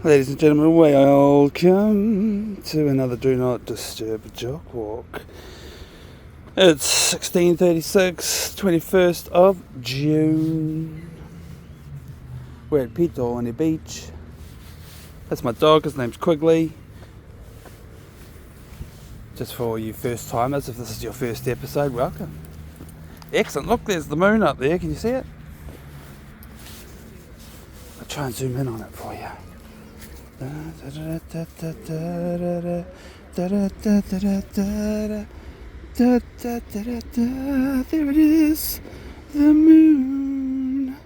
Ladies and gentlemen, welcome to another Do Not Disturb Jog Walk. It's 16:36, 21st of June. We're at Pito on the beach. That's my dog, his name's Quigley. Just for you first timers, if this is your first episode, welcome. Excellent, look, there's the moon up there, can you see it? I'll try and zoom in on it for you. There it is, the moon.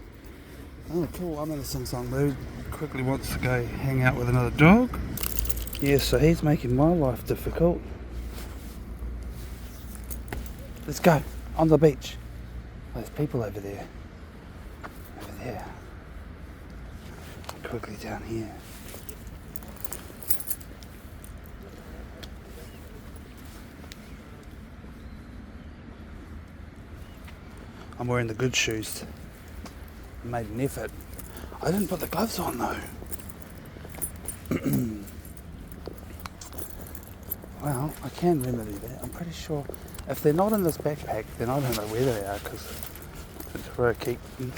Oh cool, I'm in a sing-song mood. Quickly wants to go hang out with another dog. Yeah, so he's making my life difficult. Let's go, on the beach. Oh, there's people over there. Over there. Quickly down here. I'm wearing the good shoes. I made an effort. I didn't put the gloves on though. Well, I can remedy that. I'm pretty sure if they're not in this backpack, then I don't know where they are because it's where I keep them.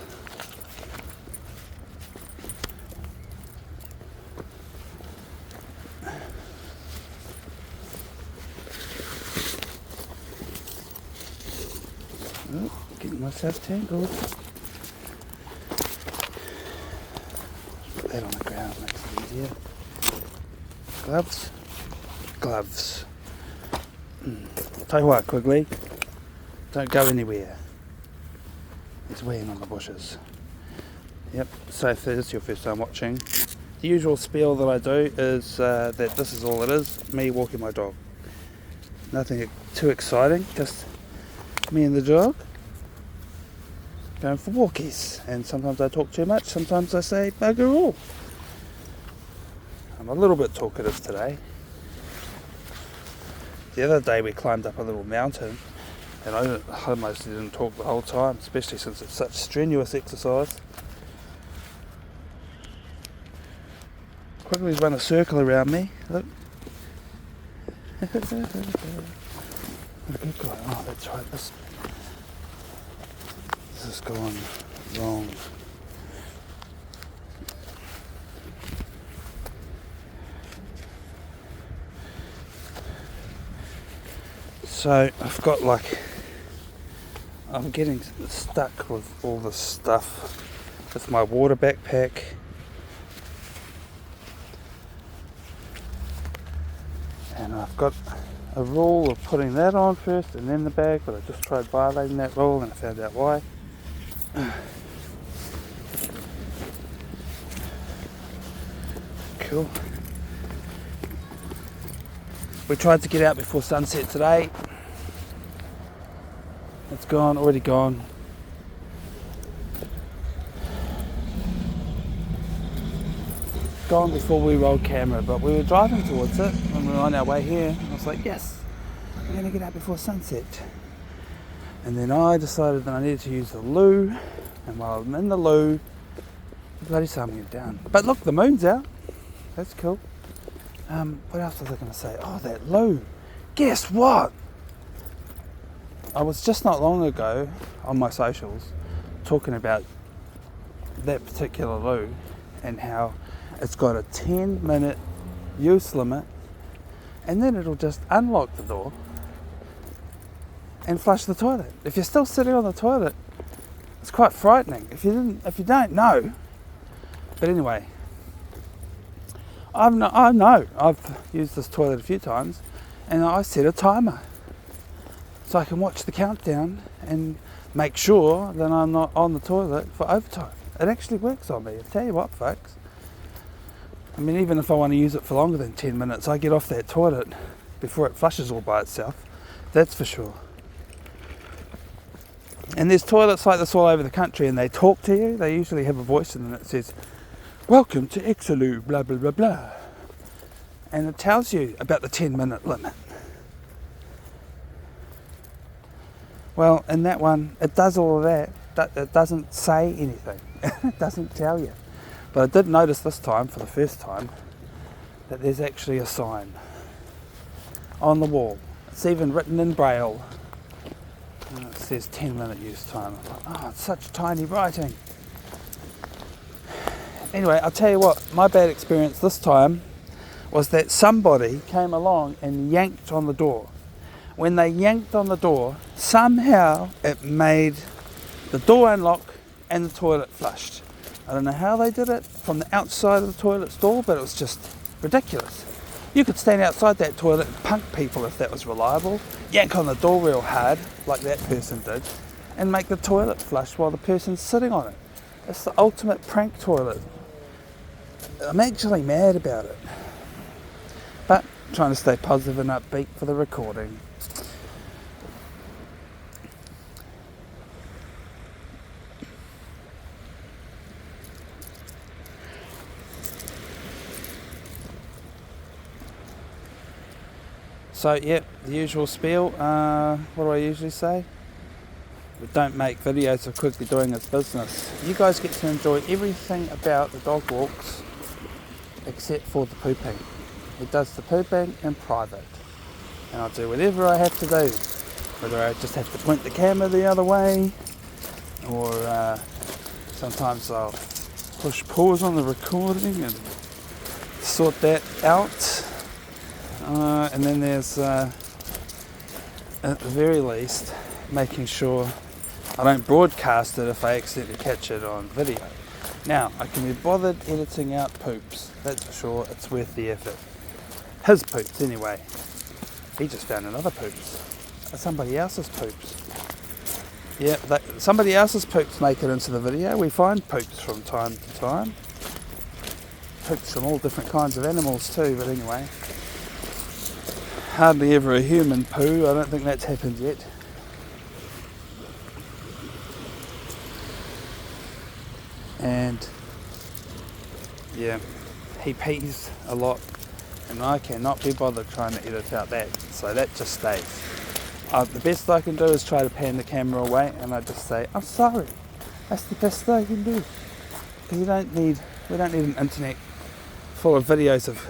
Oh, getting myself tangled. Put that on the ground, makes it easier. Gloves. Gloves. Tell you what, Quigley, don't go anywhere. It's weighing on the bushes. Yep, so if this is your first time watching, the usual spiel that I do is that this is all it is, me walking my dog. Nothing too exciting, just me and the dog going for walkies. And sometimes I talk too much, sometimes I say bugger all. I'm a little bit talkative today. The other day we climbed up a little mountain and I almost didn't talk the whole time, especially since it's such strenuous exercise. Quickly's run a circle around me, look. What a good guy. Oh, that's right, this has gone wrong. So I'm getting stuck with all this stuff. With my water backpack. And I've got a rule of putting that on first and then the bag, but I just tried violating that rule and I found out why. Cool. We tried to get out before sunset today. It's gone, already gone. Gone before we rolled camera, but we were driving towards it and we were on our way here. I was like, yes, we're going to get out before sunset. And then I decided that I needed to use the loo, and while I'm in the loo, the bloody sun went down. But look, the moon's out. That's cool. What else was I going to say? Oh, that loo. Guess what? I was just not long ago on my socials talking about that particular loo and how it's got a 10-minute use limit, and then it'll just unlock the door and flush the toilet. If you're still sitting on the toilet, it's quite frightening. If you don't know. But anyway, I know I've used this toilet a few times, and I set a timer so I can watch the countdown and make sure that I'm not on the toilet for overtime. It actually works on me. I tell you what, folks. I mean, even if I want to use it for longer than 10 minutes, I get off that toilet before it flushes all by itself. That's for sure. And there's toilets like this all over the country, and they talk to you. They usually have a voice in them that says, "Welcome to Exaloo, blah, blah, blah, blah." And it tells you about the 10-minute limit. Well, in that one, it does all of that. It doesn't say anything. It doesn't tell you. But I did notice this time, for the first time, that there's actually a sign on the wall. It's even written in Braille. And it says 10-minute use time. I'm like, oh, it's such tiny writing. Anyway, I'll tell you what, my bad experience this time was that somebody came along and yanked on the door. When they yanked on the door, somehow it made the door unlock and the toilet flushed. I don't know how they did it from the outside of the toilet stall, but it was just ridiculous. You could stand outside that toilet and punk people if that was reliable, yank on the door real hard, like that person did, and make the toilet flush while the person's sitting on it. It's the ultimate prank toilet. I'm actually mad about it, but trying to stay positive and upbeat for the recording. So, yeah, the usual spiel. What do I usually say? We don't make videos of Quigley doing his business. You guys get to enjoy everything about the dog walks except for the pooping. He does the pooping in private. And I'll do whatever I have to do. Whether I just have to point the camera the other way, or sometimes I'll push pause on the recording and sort that out. And then there's, at the very least, making sure I don't broadcast it if I accidentally catch it on video. Now, I can be bothered editing out poops, that's for sure, it's worth the effort. His poops, anyway. He just found another poops. Somebody else's poops. Yeah, somebody else's poops make it into the video. We find poops from time to time. Poops from all different kinds of animals too, but anyway. Hardly ever a human poo, I don't think that's happened yet. And yeah, he pees a lot and I cannot be bothered trying to edit out that, so that just stays. The best I can do is try to pan the camera away and I just say, I'm sorry, that's the best I can do. Because we don't need an internet full of videos of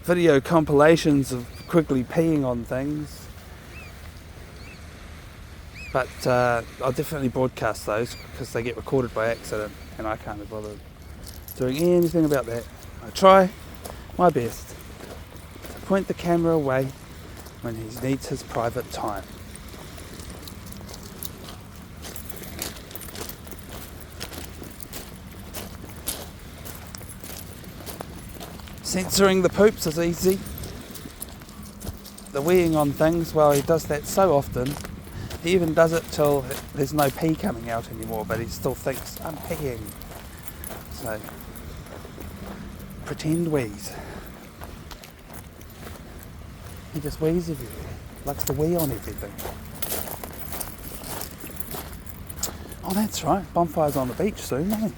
video compilations of Quigley peeing on things. But I'll definitely broadcast those because they get recorded by accident and I can't be bothered doing anything about that. I try my best to point the camera away when he needs his private time. Censoring the poops is easy. The weeing on things, well, he does that so often. He even does it till there's no pee coming out anymore, but he still thinks, I'm peeing. So, pretend wheeze. He just wheezes everywhere. Likes to wee on everything. Oh, that's right. Bonfire's on the beach soon, isn't he?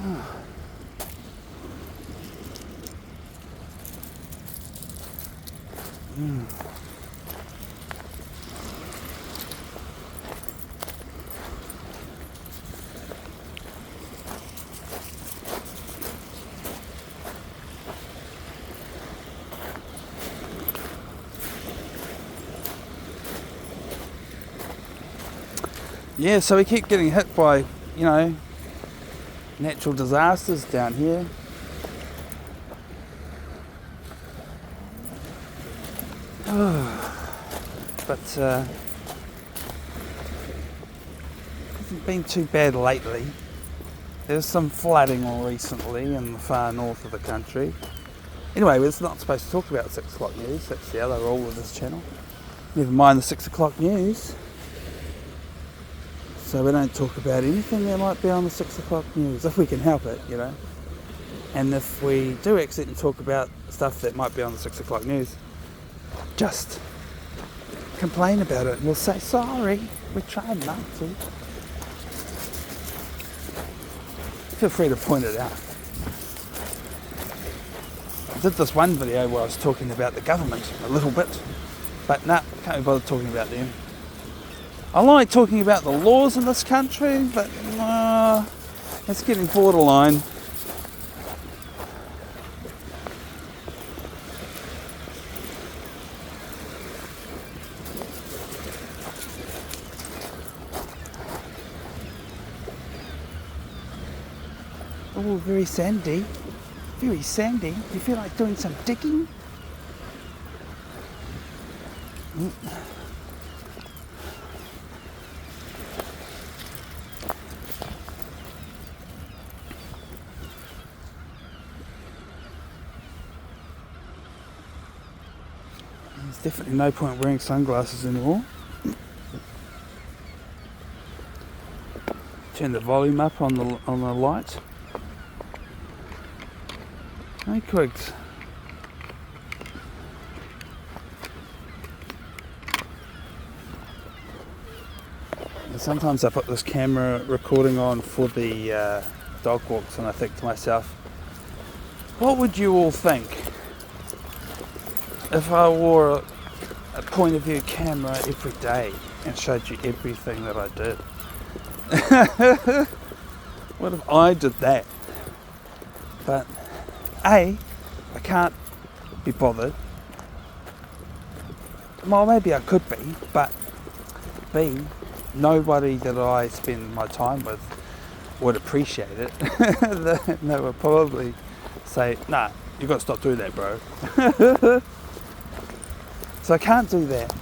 Oh. Mm. Yeah, so we keep getting hit by, natural disasters down here. But hasn't been too bad lately. There's some flooding more recently in the far north of the country. Anyway, we're not supposed to talk about 6 o'clock news. That's the other rule of this channel. Never mind the 6 o'clock news. So we don't talk about anything that might be on the 6 o'clock news, if we can help it, And if we do accidentally talk about stuff that might be on the 6 o'clock news, just complain about it and we'll say, sorry, we're trying not to. Feel free to point it out. I did this one video where I was talking about the government a little bit, but can't be bothered talking about them. I like talking about the laws in this country, but it's getting borderline. Oh, very sandy. Very sandy. Do you feel like doing some digging? There's definitely no point wearing sunglasses anymore. Turn the volume up on the light. Hey, Quigs. And sometimes I put this camera recording on for the dog walks, and I think to myself, what would you all think if I wore a point of view camera every day and showed you everything that I did? What if I did that? But A, I can't be bothered. Well, maybe I could be, but B, nobody that I spend my time with would appreciate it. They would probably say, nah, you got to stop doing that, bro. So I can't do that.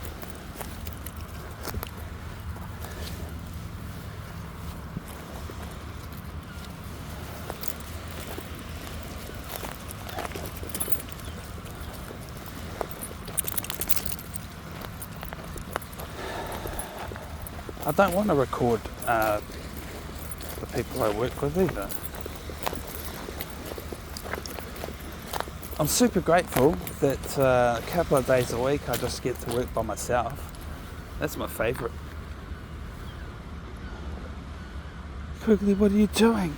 I don't want to record the people I work with either. I'm super grateful that a couple of days a week I just get to work by myself. That's my favourite. Quigley, what are you doing?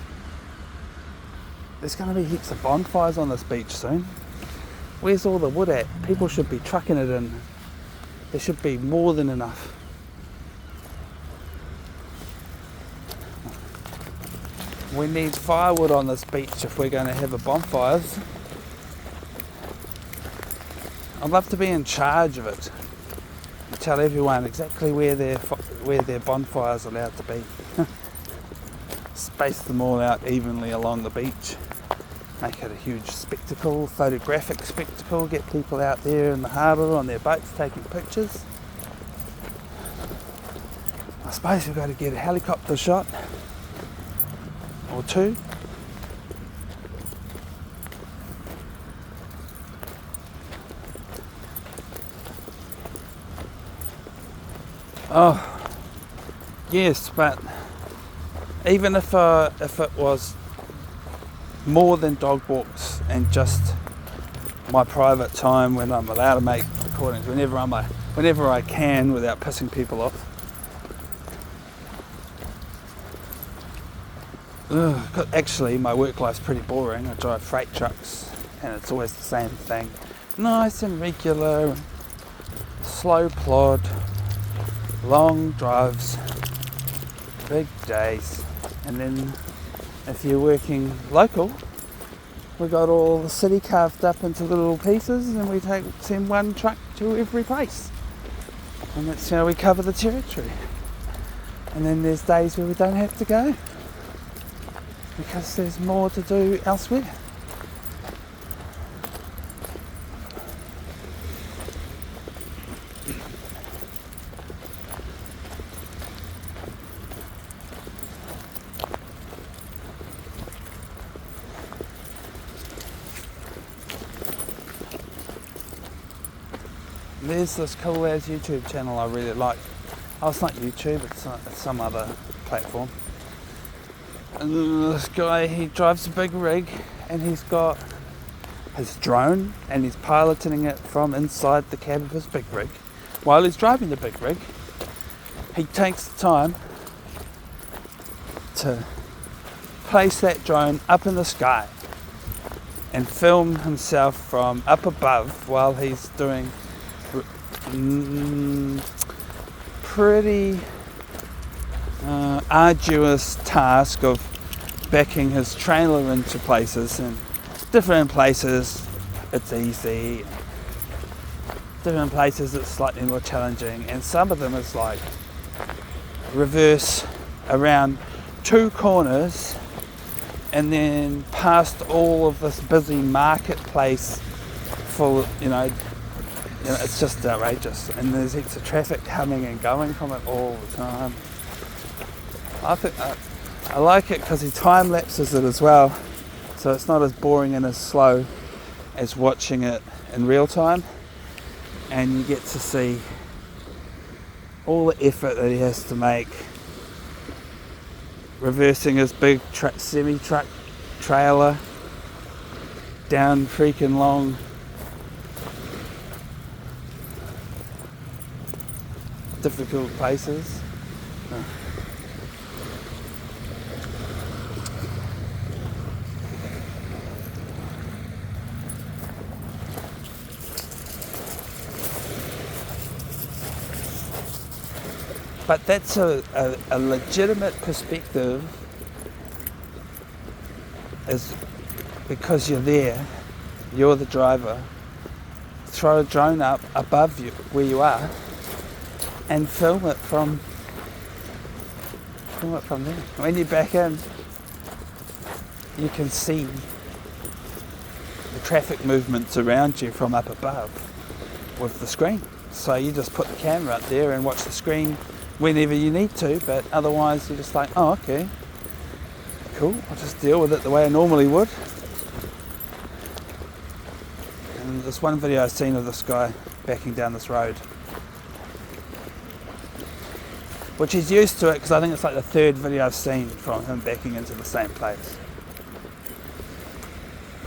There's going to be heaps of bonfires on this beach soon. Where's all the wood at? People should be trucking it in. There should be more than enough. We need firewood on this beach if we're going to have a bonfires. I'd love to be in charge of it. Tell everyone exactly where their bonfire's allowed to be. Space them all out evenly along the beach. Make it a huge spectacle, photographic spectacle. Get people out there in the harbour on their boats taking pictures. I suppose we've got to get a helicopter shot. Or two. Oh, yes, but even if it was more than dog walks and just my private time when I'm allowed to make recordings, whenever I can without pissing people off. Actually, my work life's pretty boring. I drive freight trucks and it's always the same thing. Nice and regular, slow plod, long drives, big days. And then if you're working local, we got all the city carved up into little pieces and we send one truck to every place. And that's how we cover the territory. And then there's days where we don't have to go, because there's more to do elsewhere. There's this cool ass YouTube channel I really like. Oh, it's not YouTube, it's some other platform. And this guy, he drives a big rig and he's got his drone and he's piloting it from inside the cab of his big rig. While he's driving the big rig, he takes the time to place that drone up in the sky and film himself from up above while he's doing pretty arduous task of backing his trailer into places, and different places it's easy, different places it's slightly more challenging, and some of them is like reverse around 2 corners and then past all of this busy marketplace full, it's just outrageous, and there's heaps of traffic coming and going from it all the time. I think I like it because he time lapses it as well, so it's not as boring and as slow as watching it in real time, and you get to see all the effort that he has to make reversing his big semi-truck trailer down freaking long difficult places. But that's a legitimate perspective, is because you're there, you're the driver, throw a drone up above you where you are and film it from there. When you're back in, you can see the traffic movements around you from up above with the screen. So you just put the camera up there and watch the screen whenever you need to, but otherwise you're just like, oh, okay, cool, I'll just deal with it the way I normally would. And this one video I've seen of this guy backing down this road, which he's used to it, because I think it's like the 3rd video I've seen from him backing into the same place.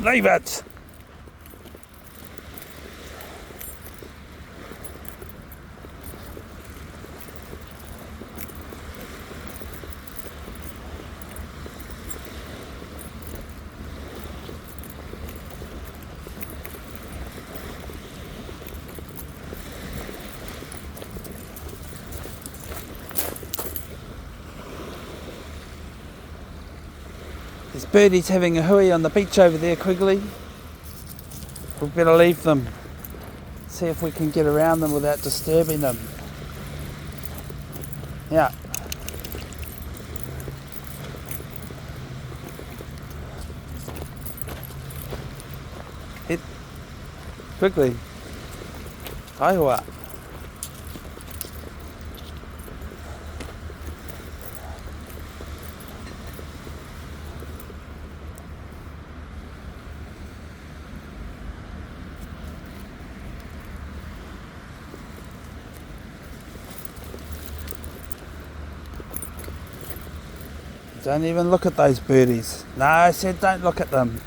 Leave it! There's birdies having a hui on the beach over there, Quigley. We better leave them. See if we can get around them without disturbing them. Yeah. Hit. Quigley. Aiwa. Don't even look at those birdies. No, I said don't look at them.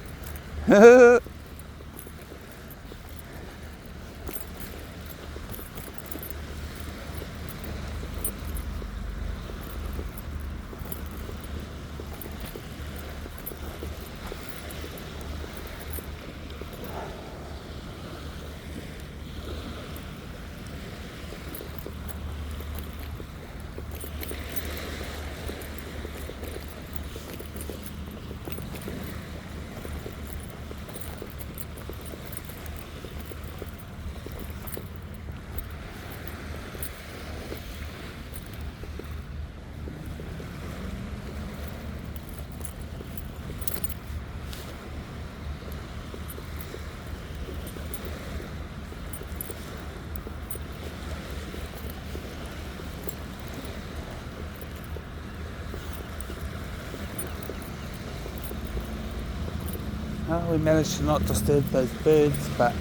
Well, we managed to not disturb those birds, but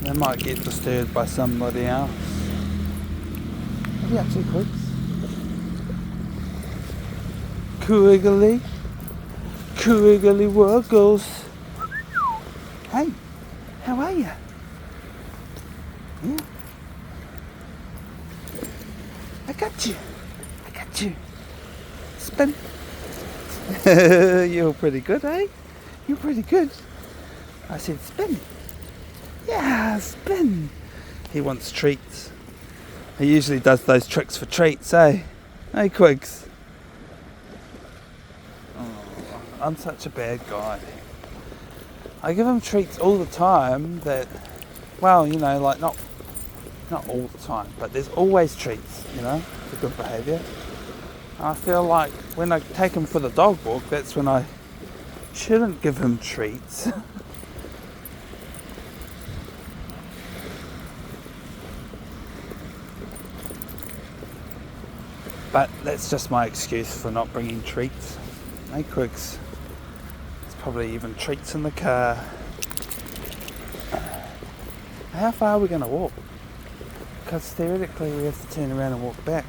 they might get disturbed by somebody else. What are you up to, Quigs? Quiggly? Quiggly Wuggles. Hey, how are you? Yeah. I got you. Spin. You're pretty good, eh? You're pretty good. I said spin. Yeah, spin. He wants treats. He usually does those tricks for treats, eh? Hey, Quigs. Oh, I'm such a bad guy. I give him treats all the time that, well, you know, like not all the time, but there's always treats, you know, for good behaviour. I feel like when I take him for the dog walk, that's when I shouldn't give him treats. But that's just my excuse for not bringing treats. Hey, Quigs. There's probably even treats in the car. How far are we going to walk? Because theoretically we have to turn around and walk back.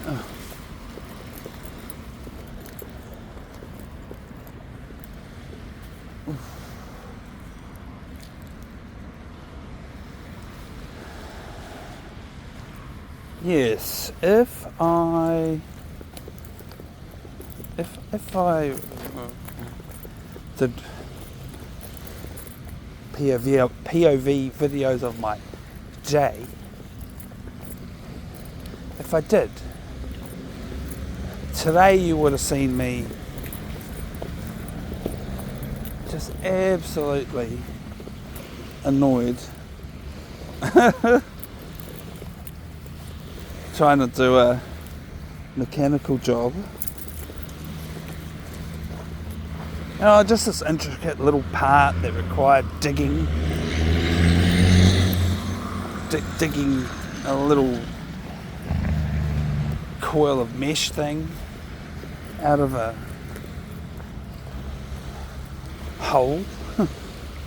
Oh. Yes, if I did POV videos of my day, if I did, today you would have seen me just absolutely annoyed trying to do a mechanical job. You know, just this intricate little part that required digging a little coil of mesh thing out of a hole,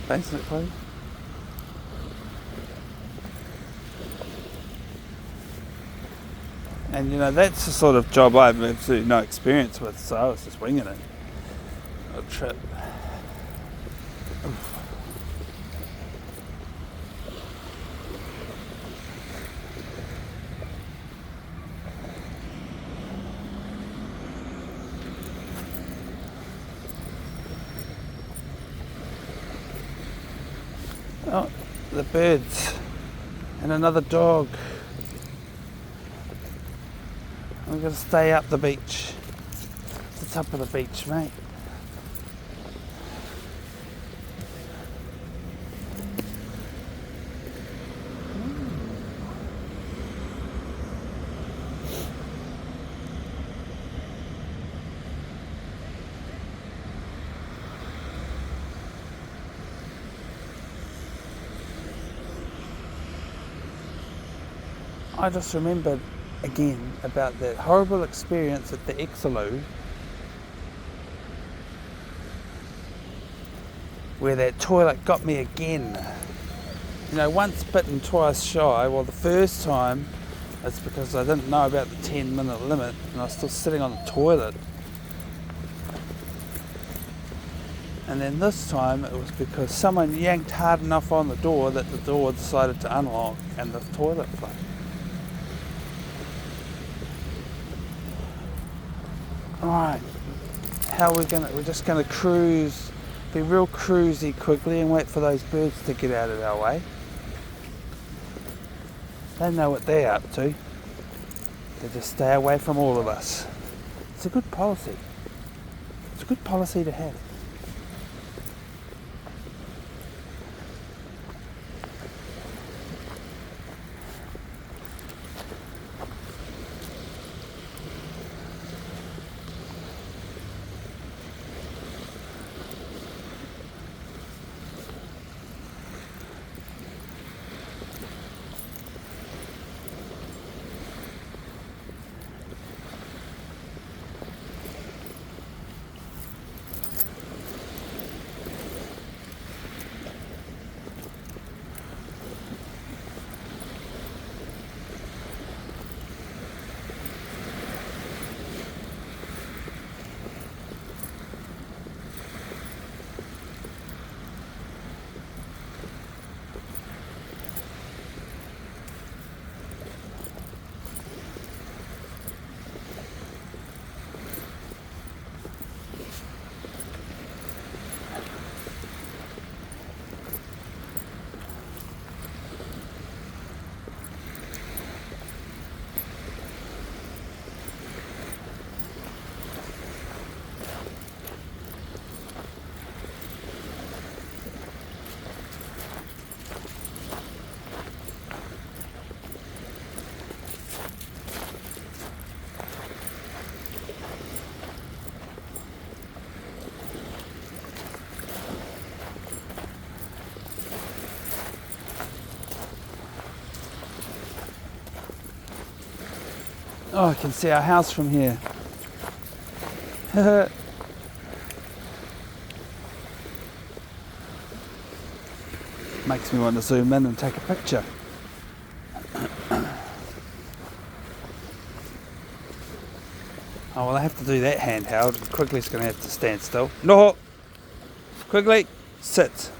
basically. And you know, that's the sort of job I have absolutely no experience with, so I was just winging it. A trip. Oh, the birds and another dog. I'm going to stay up the beach, the top of the beach, mate. I just remembered again about that horrible experience at the Exalo where that toilet got me again. You know, once bitten, twice shy. Well, the first time it's because I didn't know about the 10-minute limit and I was still sitting on the toilet. And then this time it was because someone yanked hard enough on the door that the door decided to unlock and the toilet flooded. Alright, we're just gonna cruise, be real cruisy quickly and wait for those birds to get out of our way. They know what they're up to. They just stay away from all of us. It's a good policy. It's a good policy to have. Oh, I can see our house from here. Makes me want to zoom in and take a picture. Oh, well, I have to do that handheld. Quigley's going to have to stand still. No! Quigley, sit.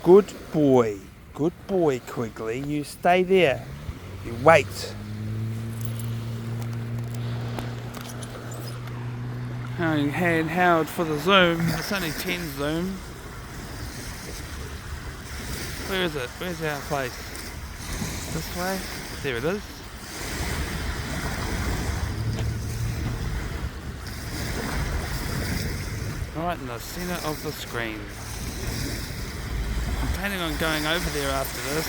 Good boy. Good boy, Quigley. You stay there. You wait. Handheld for the zoom. It's only 10 zoom. Where is it? Where's our place? This way? There it is. Right in the centre of the screen. I'm planning on going over there after this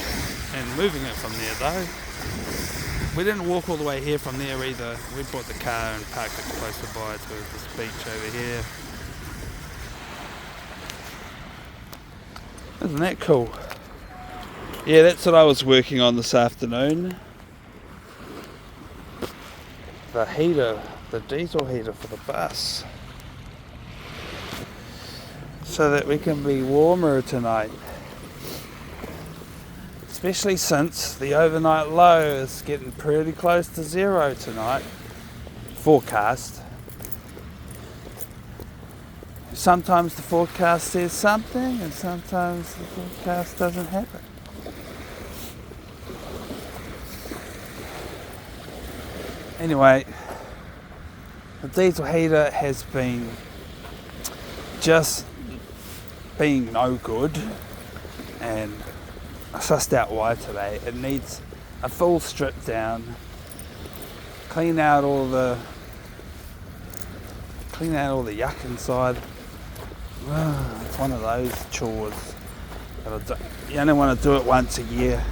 and moving it from there though. We didn't walk all the way here from there either. We brought the car and parked it closer by to this beach over here. Isn't that cool? Yeah, that's what I was working on this afternoon. The heater, the diesel heater for the bus. So that we can be warmer tonight. Especially since the overnight low is getting pretty close to 0 tonight. Forecast. Sometimes the forecast says something and sometimes the forecast doesn't happen. Anyway, the diesel heater has been just being no good, and I sussed out why today. It needs a full strip down, clean out all the yuck inside. It's one of those chores that you only want to do it once a year.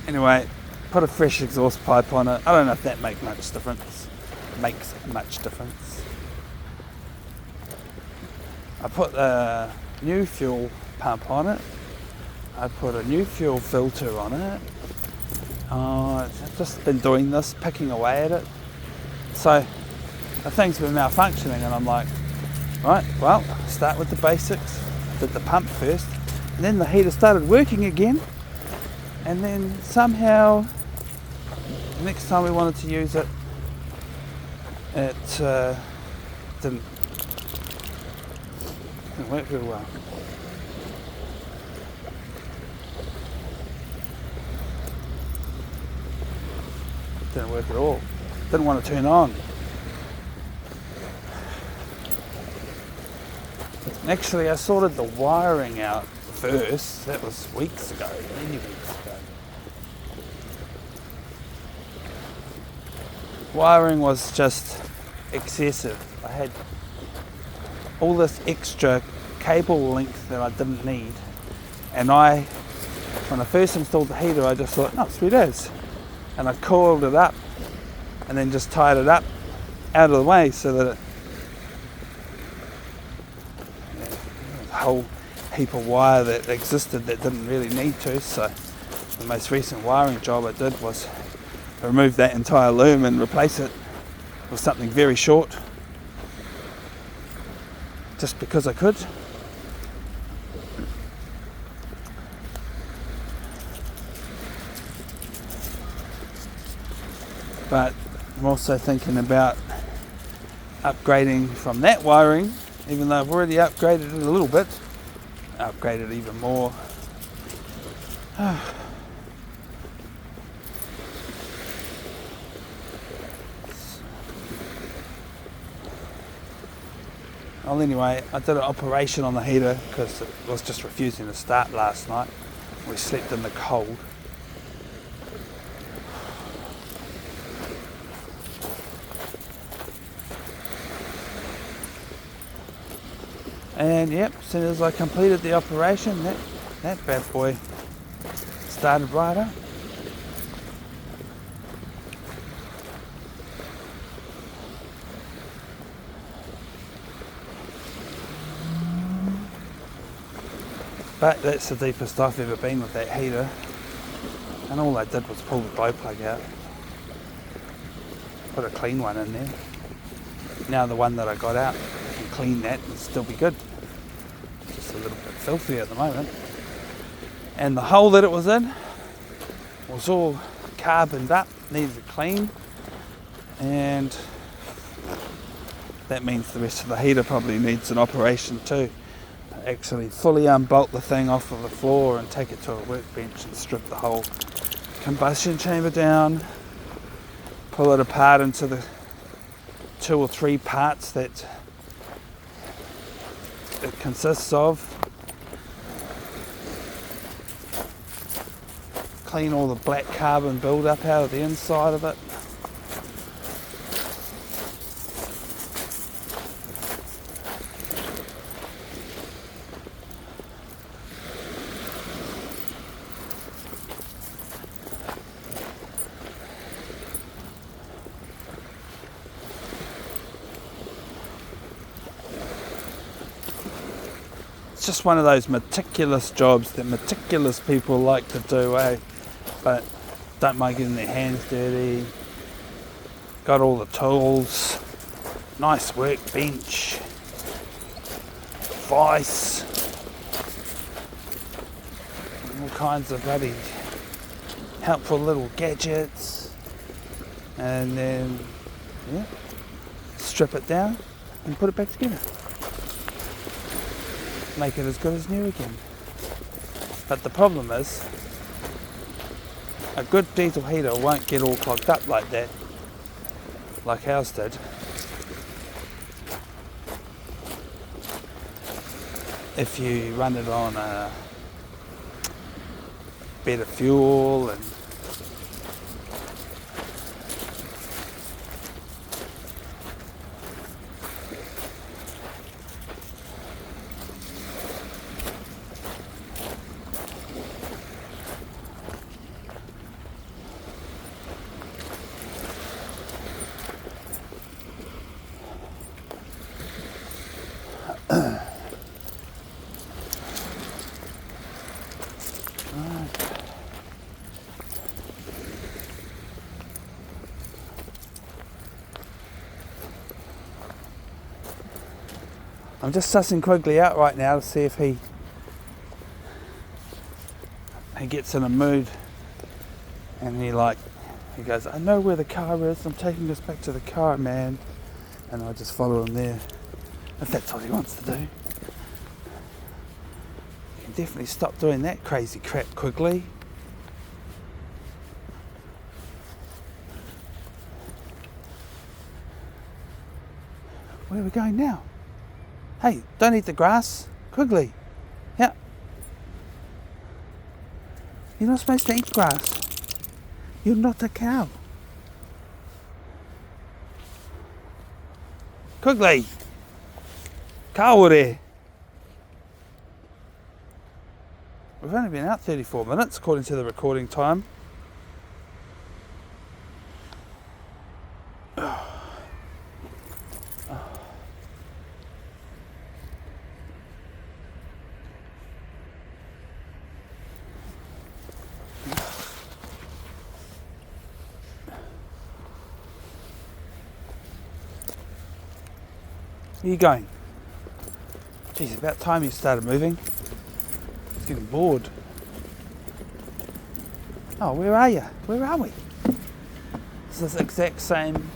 Anyway, put a fresh exhaust pipe on it. I don't know if that makes much difference. I put a new fuel pump on it. I put a new fuel filter on it. I've just been doing this, picking away at it. So the thing's been malfunctioning and I'm like, right, well, start with the basics. Did the pump first. And then the heater started working again. And then somehow, the next time we wanted to use it, it didn't work very well. Didn't work at all. Didn't want to turn on. Actually, I sorted the wiring out first. That was weeks ago, many weeks ago. Wiring was just excessive. I had all this extra cable length that I didn't need, and when I first installed the heater, I just thought, no, sweet as, and I coiled it up and then just tied it up out of the way so that a whole heap of wire that existed that didn't really need to. So the most recent wiring job I did was remove that entire loom and replace it with something very short, just because I could. But I'm also thinking about upgrading from that wiring, even though I've already upgraded it a little bit, upgrade it even more. Well, anyway, I did an operation on the heater because it was just refusing to start last night. We slept in the cold. And yep, as soon as I completed the operation, that bad boy started right up. But that's the deepest I've ever been with that heater. And all I did was pull the glow plug out. Put a clean one in there. Now the one that I got out, I can clean that and still be good. Just a little bit filthy at the moment. And the hole that it was in was all carboned up, needed a clean. And that means the rest of the heater probably needs an operation too. Actually fully unbolt the thing off of the floor and take it to a workbench and strip the whole combustion chamber down, pull it apart into the 2 or 3 parts that it consists of, clean all the black carbon build-up out of the inside of it. It's just one of those meticulous jobs that meticulous people like to do, but don't mind getting their hands dirty. Got all the tools, nice workbench, vice, all kinds of bloody helpful little gadgets, and then strip it down and put it back together. Make it as good as new again. But the problem is, a good diesel heater won't get all clogged up like that, like ours did. If you run it on a bit of fuel and I'm just sussing Quigley out right now to see if he gets in a mood, and he goes, I know where the car is, I'm taking us back to the car, man. And I just follow him there, if that's what he wants to do. You can definitely stop doing that crazy crap, Quigley. Where are we going now? Hey, don't eat the grass. Quigley. Yeah. You're not supposed to eat grass. You're not a cow. Quigley. Kaore. We've only been out 34 minutes according to the recording time. Where are you going? Geez, about time you started moving. It's getting bored. Oh, where are you? Where are we? It's this exact same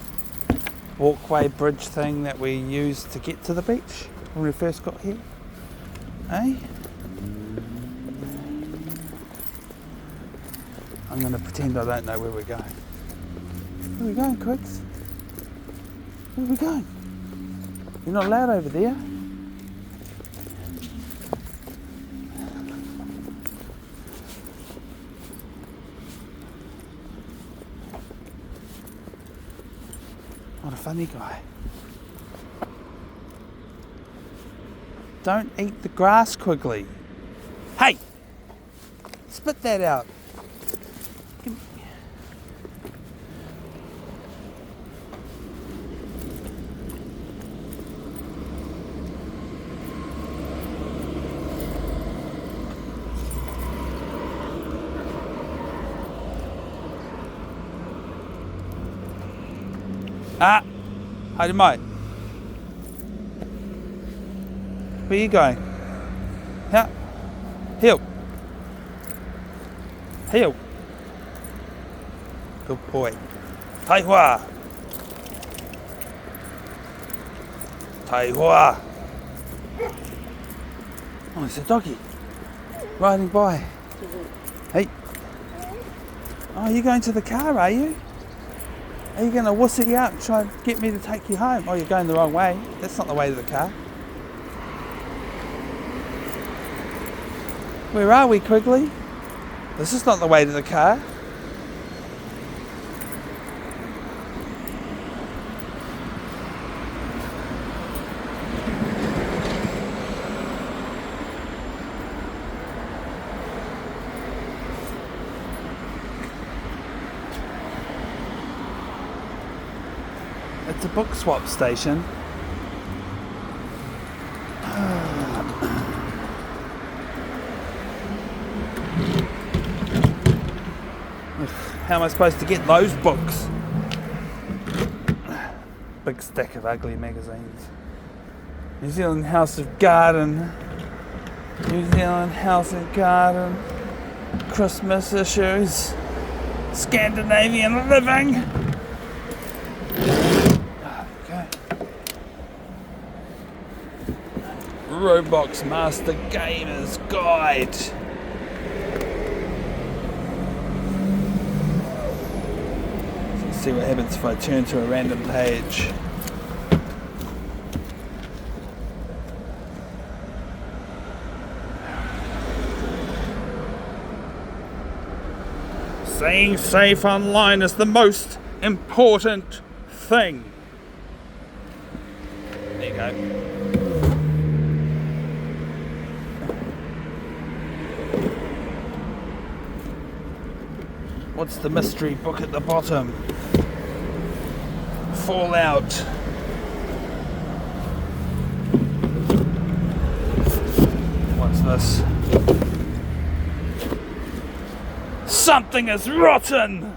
walkway bridge thing that we used to get to the beach when we first got here. Eh? I'm going to pretend I don't know where we're going. Where are we going, Quigs? Where are we going? You're not allowed over there. What a funny guy. Don't eat the grass, Quigley. Hey! Spit that out. Ah! Howdy, mate. Where are you going? Yeah. Heel. Heel. Good boy. Taihua. Taihua. Oh, it's a doggy. Riding by. Hey. Oh, you're going to the car, are you? Are you going to wussy out and try and get me to take you home? Oh, you're going the wrong way. That's not the way to the car. Where are we, Quigley? This is not the way to the car. It's a book swap station. How am I supposed to get those books? Big stack of ugly magazines. New Zealand House of Garden. New Zealand House and Garden. Christmas issues. Scandinavian Living. Okay. Roblox Master Gamer's Guide. See what happens if I turn to a random page. Staying safe online is the most important thing. There you go. What's the mystery book at the bottom? Fallout. What's this? Something is rotten!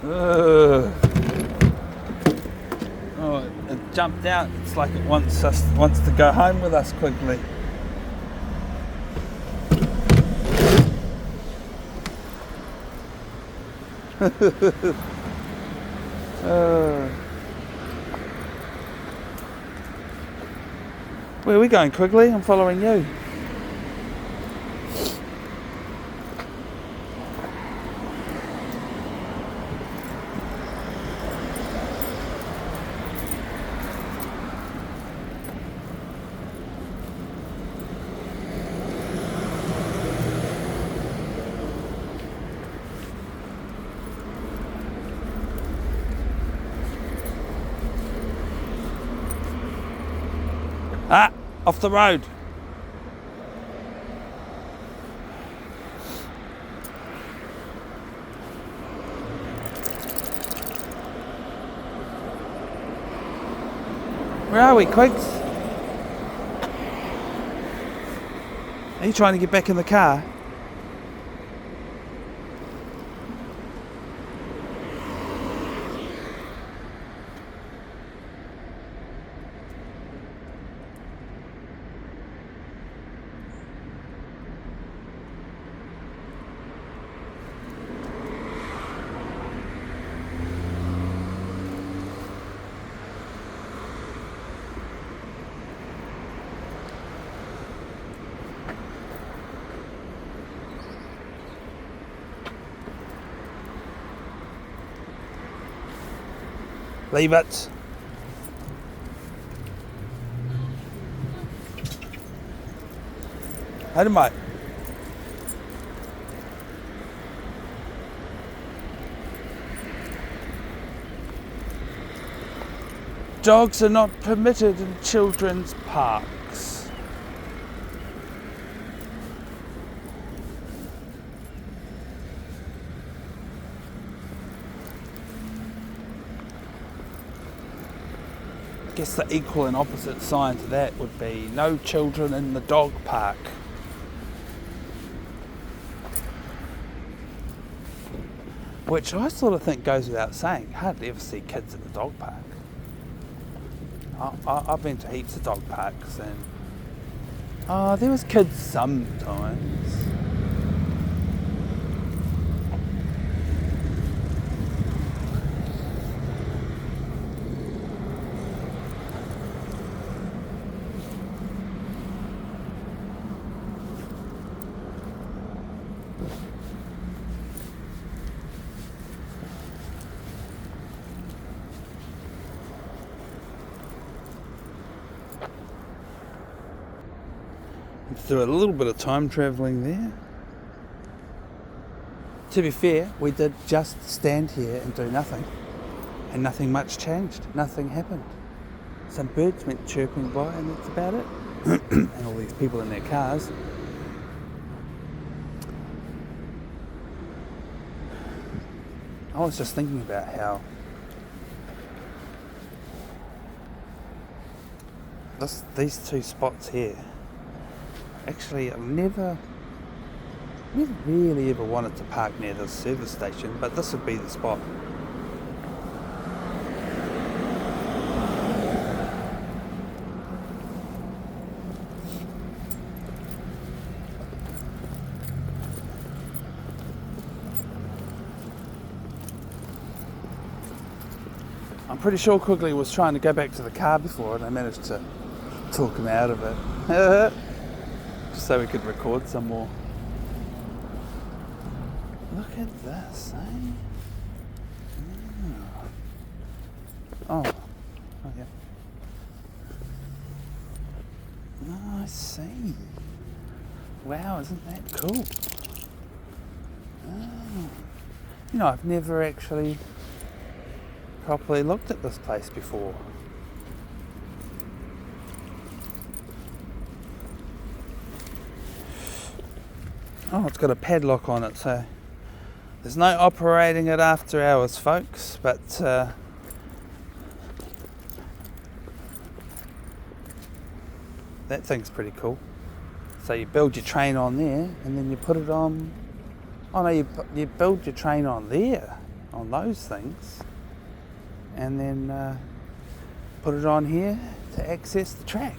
Oh, it jumped out. It's like it wants to go home with us quickly. Where are we going, Quigley? I'm following you. Ah, off the road. Where are we, Quigs? Are you trying to get back in the car? Leave it. Howdy, mate. Dogs are not permitted in children's parks. I guess the equal and opposite sign to that would be no children in the dog park. which I sort of think goes without saying. Hardly ever see kids at the dog park. I've been to heaps of dog parks, and there was kids sometimes. Do a little bit of time travelling there. To be fair, we did just stand here and do nothing, and nothing much changed. Nothing happened. Some birds went chirping by, and that's about it. And all these people in their cars. I was just thinking about how these two spots here. Actually, I've never really ever wanted to park near this service station, but this would be the spot. I'm pretty sure Quigley was trying to go back to the car before, and I managed to talk him out of it. So we could record some more. Look at this, eh? Oh, yeah. Oh, I see. Wow, isn't that cool? Oh. You know, I've never actually properly looked at this place before. Oh, it's got a padlock on it, so there's no operating it after hours, folks, but that thing's pretty cool. So you build your train on there, and then you put it on... Oh no, you build your train on there, on those things, and then put it on here to access the track.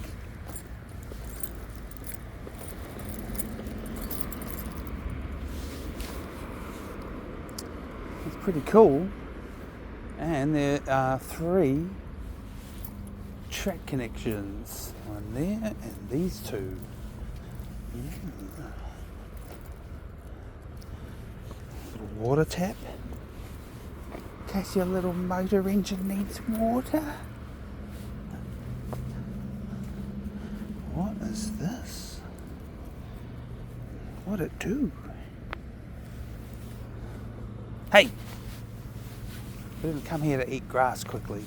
Pretty cool. And there are 3 track connections, one there and these 2. Little water tap in case your little motor engine needs water. What is this? What'd it do? Hey! We didn't come here to eat grass quickly.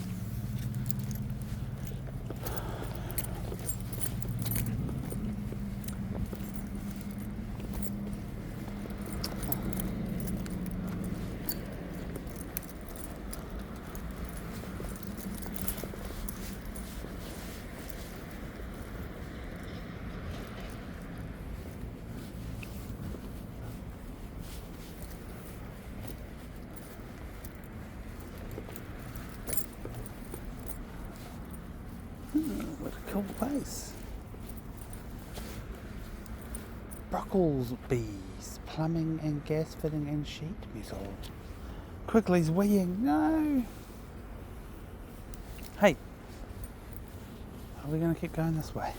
What a cool place. Brockles bees, plumbing and gas fitting and sheet metal. Quigley's weeing. No. Hey, are we going to keep going this way?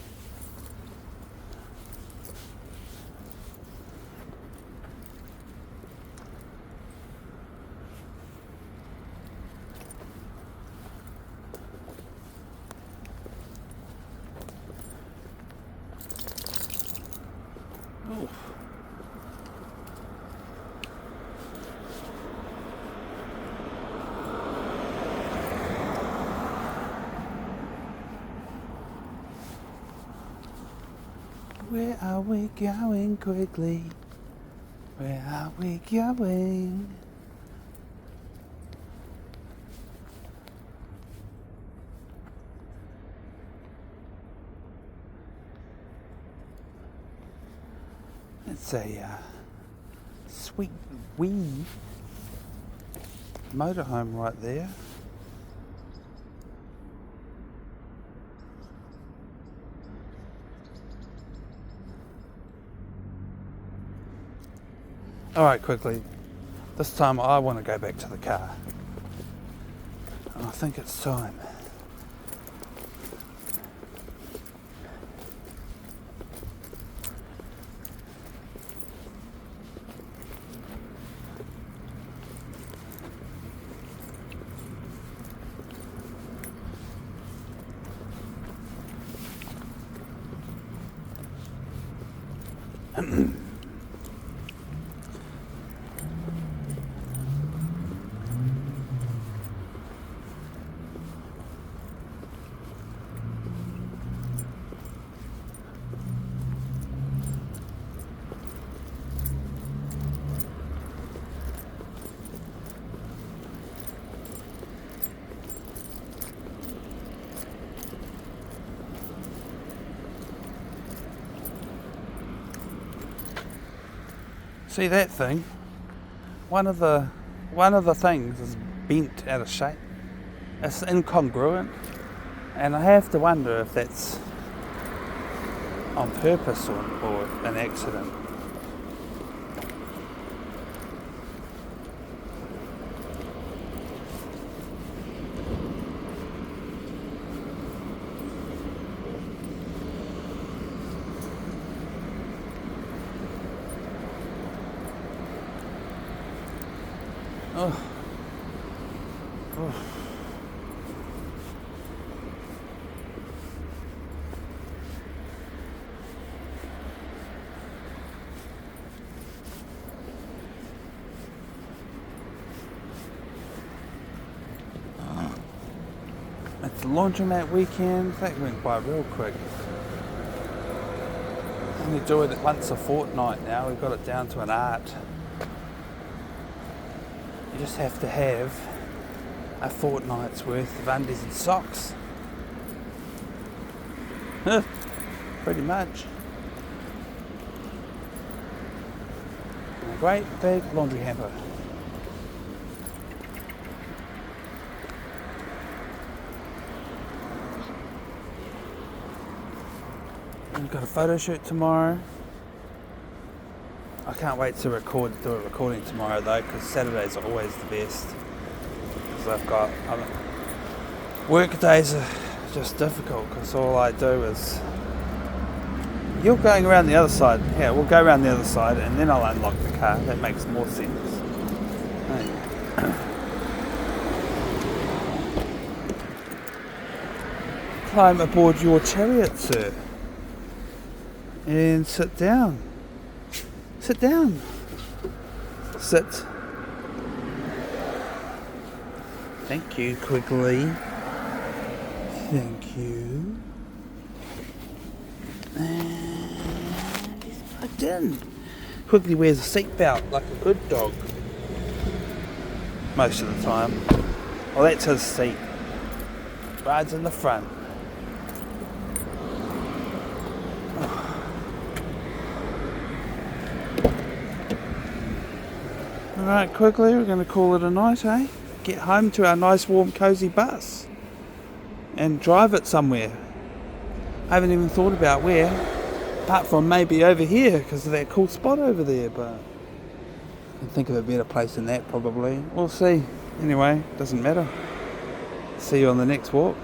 Oh. Where are we going, Quigley? Where are we going? It's a sweet wee motorhome right there. Alright, quickly. This time I want to go back to the car. And I think it's time. See that thing? One of the things is bent out of shape. It's incongruent, and I have to wonder if that's on purpose or an accident. Oh. Oh. It's the laundromat weekend. That went by real quick. I only do it once a fortnight now. We've got it down to an art. You just have to have a fortnight's worth of undies and socks. Pretty much. And a great big laundry hamper. We've got a photo shoot tomorrow. I can't wait to do a recording tomorrow though, because Saturdays are always the best. Because I've got work days are just difficult because all I do is you're going around the other side. Yeah, we'll go around the other side and then I'll unlock the car. That makes more sense. Climb aboard your chariot, sir, and sit down. Sit down. Sit. Thank you, Quigley. Thank you. And he's plugged in. Quigley wears a seatbelt like a good dog. Most of the time. Well, that's his seat. Rides in the front. Alright, quickly, we're going to call it a night, eh? Get home to our nice, warm, cosy bus. And drive it somewhere. I haven't even thought about where. Apart from maybe over here, because of that cool spot over there, but I can think of a better place than that, probably. We'll see. Anyway, doesn't matter. See you on the next walk.